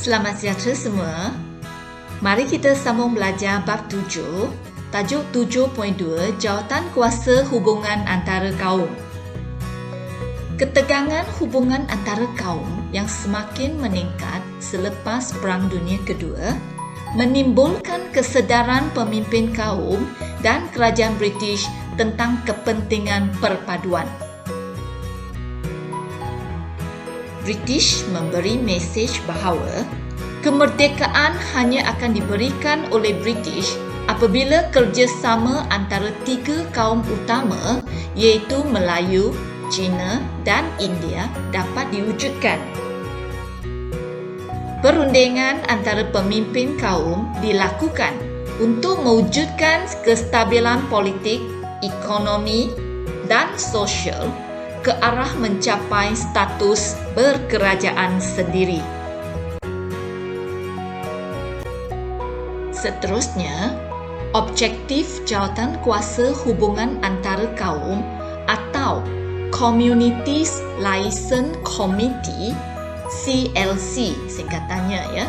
Selamat sejahtera semua. Mari kita sambung belajar bab 7, tajuk 7.2, Jawatan Kuasa Hubungan Antara Kaum. Ketegangan hubungan antara kaum yang semakin meningkat selepas Perang Dunia Kedua menimbulkan kesedaran pemimpin kaum dan kerajaan British tentang kepentingan perpaduan. British memberi mesej bahawa kemerdekaan hanya akan diberikan oleh British apabila kerjasama antara tiga kaum utama iaitu Melayu, Cina dan India dapat diwujudkan. Perundingan antara pemimpin kaum dilakukan untuk mewujudkan kestabilan politik, ekonomi dan sosial ke arah mencapai status berkerajaan sendiri. Seterusnya, objektif jawatan kuasa hubungan antara kaum atau Communities Liaison Committee CLC singkatannya ya.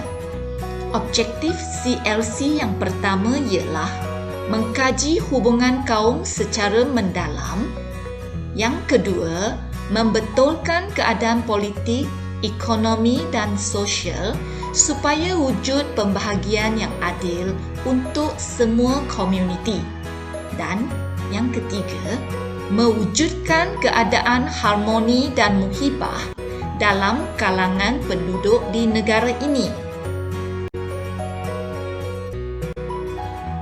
Objektif CLC yang pertama ialah mengkaji hubungan kaum secara mendalam. Yang kedua, membetulkan keadaan politik, ekonomi dan sosial supaya wujud pembahagian yang adil untuk semua komuniti. Dan yang ketiga, mewujudkan keadaan harmoni dan muhibah dalam kalangan penduduk di negara ini.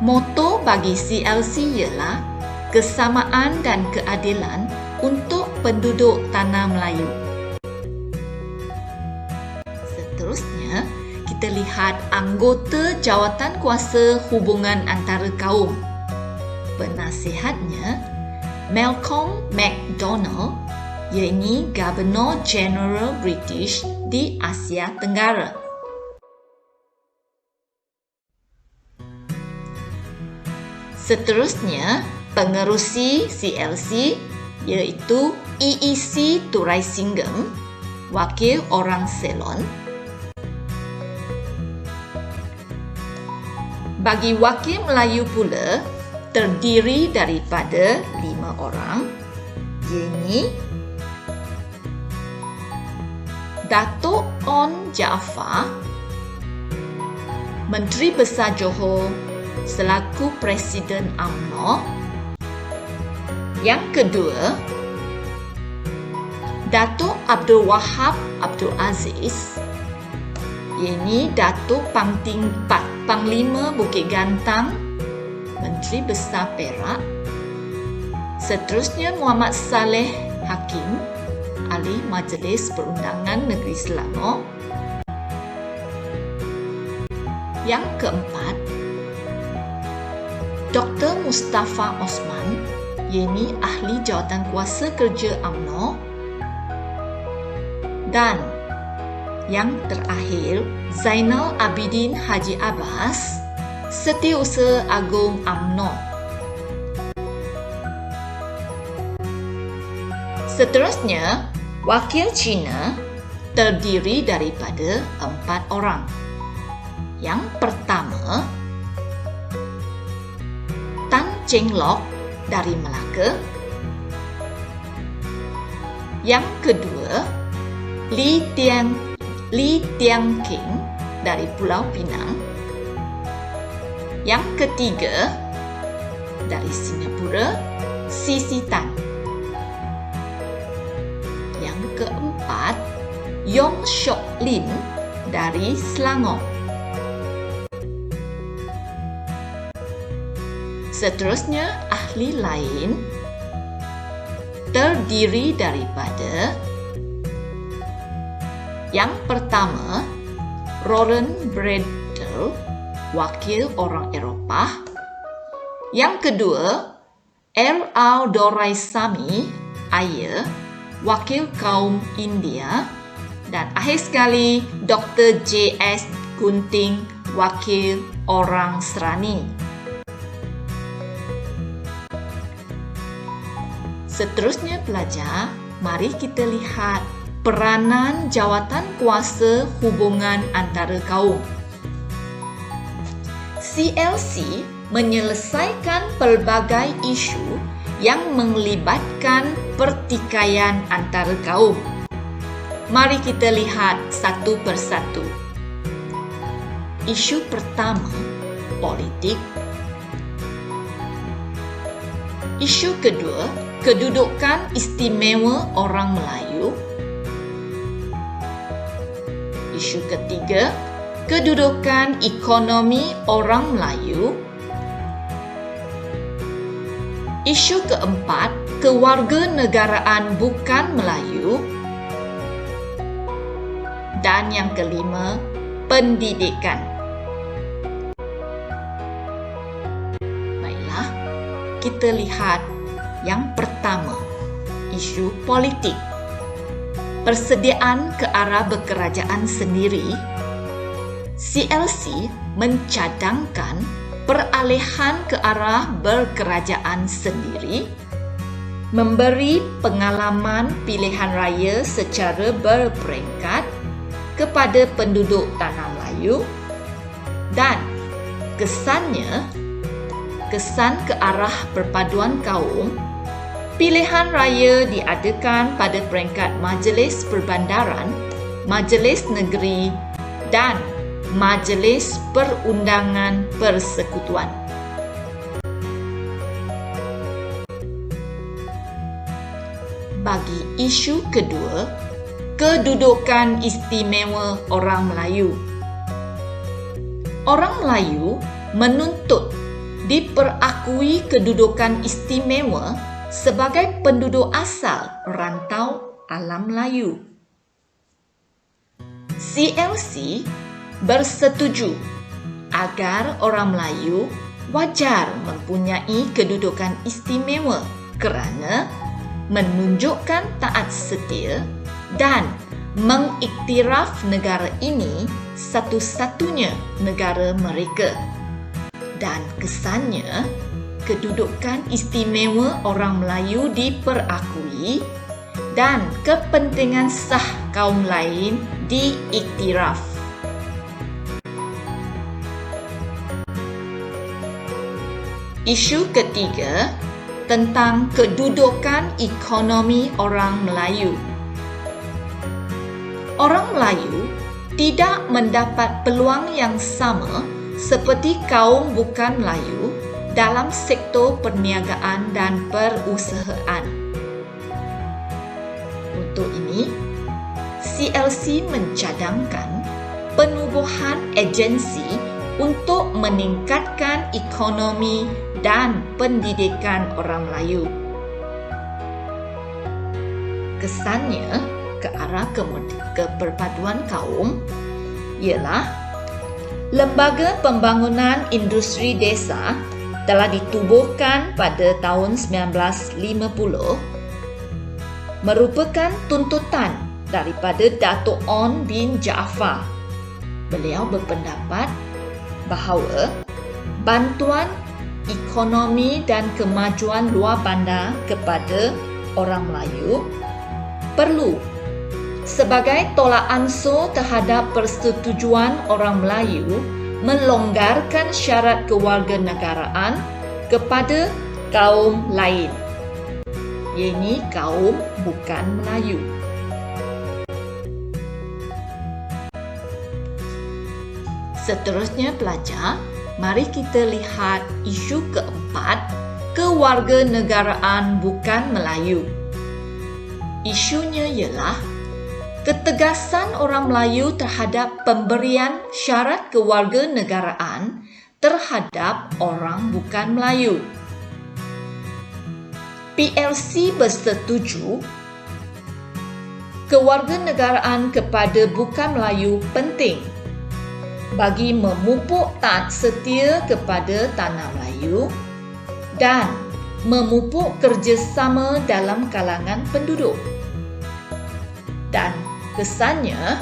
Moto bagi CLC ialah kesamaan dan keadilan untuk penduduk tanah Melayu. Seterusnya, kita lihat anggota jawatan kuasa hubungan antara kaum. Penasihatnya Malcolm MacDonald, iaitu Governor General British di Asia Tenggara. Seterusnya, pengerusi CLC iaitu EEC Turaisingam, wakil orang Ceylon. Bagi wakil Melayu pula, terdiri daripada 5 orang, iaitu Datuk On Jaafar, Menteri Besar Johor selaku Presiden UMNO. Yang kedua, Datuk Abdul Wahab Abdul Aziz, iaitu Datuk Panglima Bukit Gantang, Menteri Besar Perak. Seterusnya, Muhammad Saleh Hakim, Ahli Majlis Perundangan Negeri Selangor. Yang keempat, Dr. Mustafa Osman, iaitu Ahli Jawatan Kuasa Kerja UMNO. Dan yang terakhir, Zainal Abidin Haji Abbas, Setiausaha Agung UMNO. Seterusnya, wakil Cina terdiri daripada 4 orang. Yang pertama, Tan Cheng Lock dari Melaka. Yang kedua, Li Tianking dari Pulau Pinang. Yang ketiga, dari Singapura, Sisi Tan. Yang keempat, Yong Shok Lin dari Selangor. Seterusnya, ahli lain terdiri daripada yang pertama, Roland Bradel, wakil orang Eropah. Yang kedua, L.R. Doraisamy Iyer, wakil kaum India. Dan akhir sekali, Dr. J.S. Gunting, wakil orang Serani. Seterusnya pelajar, mari kita lihat peranan jawatan kuasa hubungan antara kaum. CLC menyelesaikan pelbagai isu yang melibatkan pertikaian antara kaum. Mari kita lihat satu persatu. Isu pertama, politik. Isu kedua, kedudukan istimewa orang Melayu. Isu ketiga, kedudukan ekonomi orang Melayu. Isu keempat, kewarganegaraan bukan Melayu. Dan yang kelima, pendidikan. Baiklah, kita lihat yang pertama, isu politik. Persediaan ke arah berkerajaan sendiri. CLC mencadangkan peralihan ke arah berkerajaan sendiri, memberi pengalaman pilihan raya secara berperingkat kepada penduduk tanah Melayu, dan kesan ke arah perpaduan kaum. Pilihan raya diadakan pada peringkat Majlis Perbandaran, Majlis Negeri dan Majlis Perundangan Persekutuan. Bagi isu kedua, kedudukan istimewa orang Melayu. Orang Melayu menuntut diperakui kedudukan istimewa sebagai penduduk asal rantau alam Melayu. CLC bersetuju agar orang Melayu wajar mempunyai kedudukan istimewa kerana menunjukkan taat setia dan mengiktiraf negara ini satu-satunya negara mereka. Dan kesannya, kedudukan istimewa orang Melayu diperakui dan kepentingan sah kaum lain diiktiraf. Isu ketiga tentang kedudukan ekonomi orang Melayu. Orang Melayu tidak mendapat peluang yang sama seperti kaum bukan Melayu dalam sektor perniagaan dan perusahaan. Untuk ini, CLC mencadangkan penubuhan agensi untuk meningkatkan ekonomi dan pendidikan orang Melayu. Kesannya ke arah keperpaduan kaum ialah Lembaga Pembangunan Industri Desa telah ditubuhkan pada tahun 1950 merupakan tuntutan daripada Datuk On bin Jaafar. Beliau berpendapat bahawa bantuan ekonomi dan kemajuan luar bandar kepada orang Melayu perlu sebagai tolak ansur terhadap persetujuan orang Melayu melonggarkan syarat kewarganegaraan kepada kaum lain, iaitu kaum bukan Melayu. Seterusnya pelajar, mari kita lihat isu keempat, kewarganegaraan bukan Melayu. Isunya ialah ketegasan orang Melayu terhadap pemberian syarat kewarganegaraan terhadap orang bukan Melayu. PLC bersetuju kewarganegaraan kepada bukan Melayu penting bagi memupuk taat setia kepada tanah Melayu dan memupuk kerjasama dalam kalangan penduduk. Dan kesannya,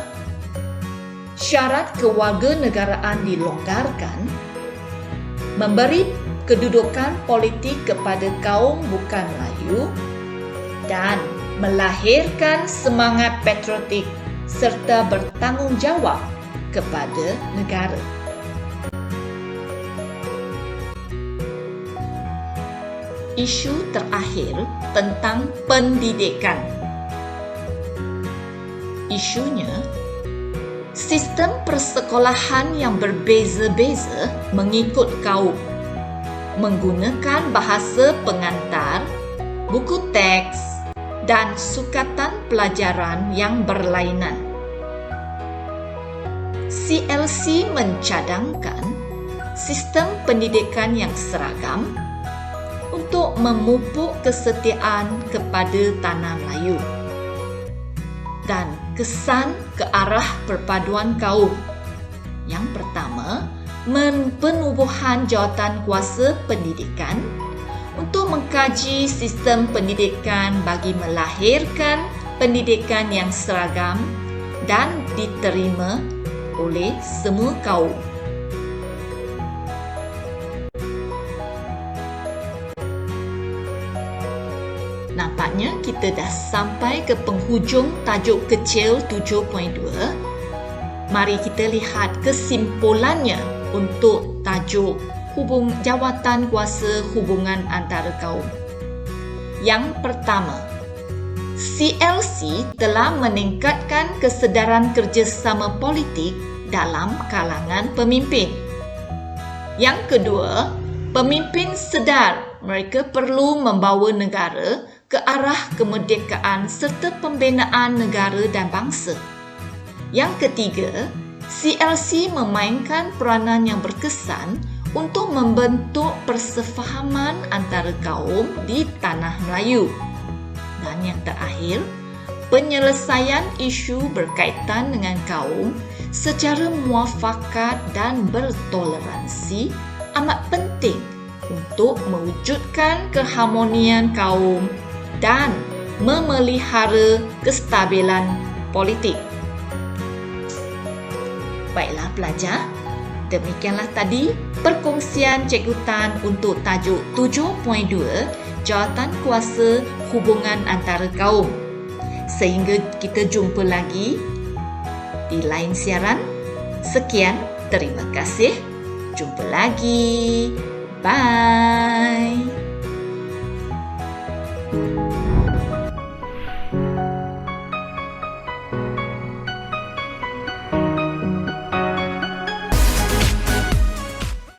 syarat kewarganegaraan dilonggarkan, memberi kedudukan politik kepada kaum bukan Melayu dan melahirkan semangat patriotik serta bertanggungjawab kepada negara. Isu terakhir tentang pendidikan. Isunya, sistem persekolahan yang berbeza-beza mengikut kaum, menggunakan bahasa pengantar, buku teks dan sukatan pelajaran yang berlainan. CLC mencadangkan sistem pendidikan yang seragam untuk memupuk kesetiaan kepada tanah Melayu dan kesan ke arah perpaduan kaum. Yang pertama, penubuhan jawatan kuasa pendidikan untuk mengkaji sistem pendidikan bagi melahirkan pendidikan yang seragam dan diterima oleh semua kaum. Nampaknya kita dah sampai ke penghujung tajuk kecil 7.2. Mari kita lihat kesimpulannya untuk tajuk jawatan kuasa hubungan antara kaum. Yang pertama, CLC telah meningkatkan kesedaran kerjasama politik dalam kalangan pemimpin. Yang kedua, pemimpin sedar mereka perlu membawa negara ke arah kemerdekaan serta pembinaan negara dan bangsa. Yang ketiga, CLC memainkan peranan yang berkesan untuk membentuk persefahaman antara kaum di tanah Melayu. Dan yang terakhir, penyelesaian isu berkaitan dengan kaum secara muafakat dan bertoleransi amat penting untuk mewujudkan keharmonian kaum dan memelihara kestabilan politik. Baiklah pelajar, demikianlah tadi perkongsian Cikgu Tan untuk tajuk 7.2 Jawatan Kuasa Hubungan Antara Kaum. Sehingga kita jumpa lagi di lain siaran. Sekian, terima kasih. Jumpa lagi. Bye.